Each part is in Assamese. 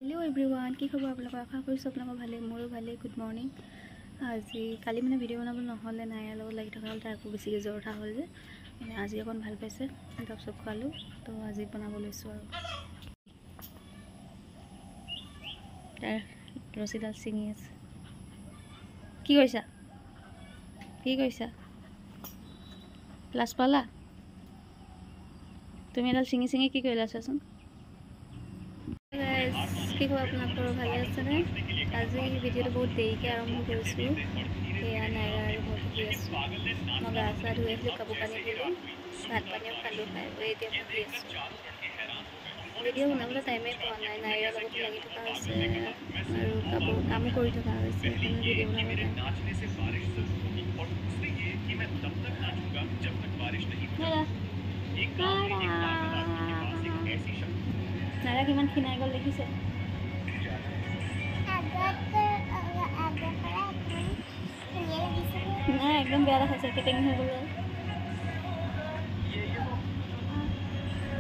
हेलो एवरीवन की खबर आप आशा कर भाले मोर भाले गुड मर्निंग आज काली मैं भिडिओ बनाब नहले नायर लग लगी थका हल तार बेसिके ज्वर उठा हल मैं आज अकन भल पाइसे दब सब खुआलो तो आज बनाब लैसो तार रसीडाल चिंगी प्लास पाला तुम एडाल चिंगी चिंगी कि चाचोन কি খবৰ আপোনালোকৰ ভালে আছেনে আজি ভিডিঅ'টো বহুত দেৰিকৈ আৰম্ভ কৰিছোঁ এয়া নাইৰা আৰু মই বহি আছোঁ মই গা চা ধুই আছিলোঁ কাপোৰ কানি ধুলোঁ ভাত পানীও খালোঁ খাই বৈ এতিয়া বহি আছোঁ ভিডিঅ' বনাবলৈ টাইমেই পোৱা নাই নাইৰাৰ লগত লাগি থকা হৈছে আৰু কামো কৰি থকা হৈছে সেইকাৰণে ভিডিঅ' বনাব नायरा किमान खिनाई गल देखिसे ना एकदम बेया देखाइছে केटेंग হৈ গল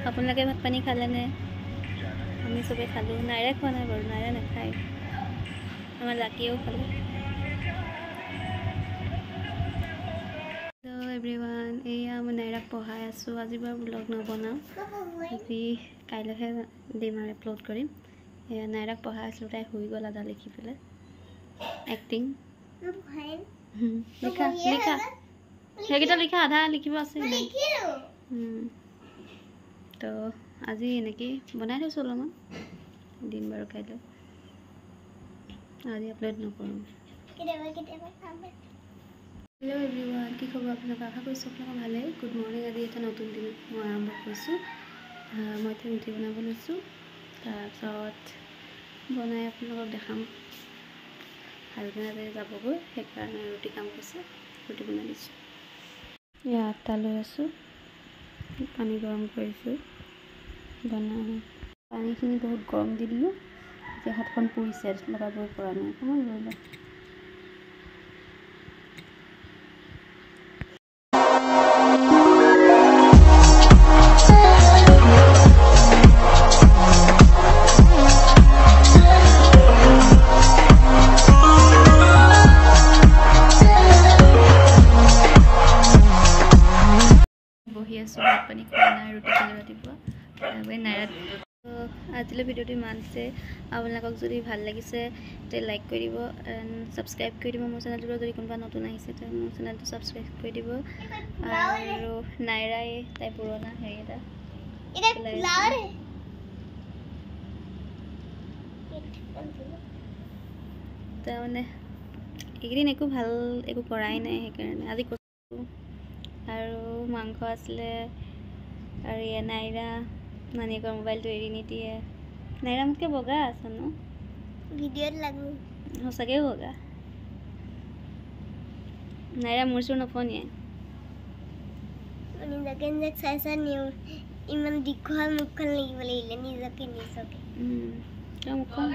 আপোনালোকে ভাত পানী খালে নে আমি সবে খালো নাইৰা খোৱা নাই বাৰু নাইৰা নাখায় আমাৰ লাকিও খালে তো एवरीवन एया মই নাইৰাক পঢ়াই আছো আজি বাৰ ব্লগ নবনাও আজি কাইলৈহে দিম আৰু আপলোড কৰিম এয়া নাইৰাক পঢ়াই আছো তাই হৈ গল আদা লিখি পেলে এক্টিং লিখা লিখা হেগিটা লিখা আধা লিখিব আছে তো আজি এনেকি বনাই থৈছো অলপমান দিন বাৰু কাইলৈ আজি আপলোড নকৰোঁ हेलो एवरीवन की खबर आप आशा कर भाले गुड मर्निंग आज এটা নতুন দিন मैं आरम्भ কৰিছোঁ मैं ৰুটি বনাব লৈছোঁ তাৰপিছত বনাই আপোনালোকক দেখাম হালকাতে যাবগৈ সেইকাৰণে ৰুটি কাম কৰিছে ৰুটি বনাই দিছোঁ এয়া আটা লৈ আছোঁ পানী গৰম কৰিছোঁ পানীখিনি বহুত গৰম দি দিলোঁ এতিয়া হাতখন পুৰিছে লগাবই পৰা নাই অকণমান লৈ লওঁ भात पानी खा ना रुटी खाली रातिपुआ नाइरा आजिले भिडिओटी मानसे आपलोक जो ভাল লাগিছে তে লাইক কৰি দিব এন্ড সাবস্ক্ৰাইব কৰি দিব মোৰ চেনেলটো যদি কোনোবা নতুন আহিছে তে মোৰ চেনেলটো সাবস্ক্ৰাইব কৰি দিব আৰু নাইৰাই তাই পুৰণা হেৰি এটা ফ্লাৱাৰ মানে এইকেইদিন একো ভাল একো কৰাই নাই সেইকাৰণে আজি আৰু মাংস আছিলে আৰু এ নাইৰা মানিকৰ মোবাইলটো এৰি নিদিয়ে নাইৰা মোতকে বগা আছে ন ভিডিঅ'ত লাগো সঁচাকে বগা নাইৰা মোৰ চোৰ নফনিয়ে নিজকে নিজে চাইছা নিউ ইমান দীঘল মুখখন লাগিব লাগিলে নিজকে নিজকে মুখখন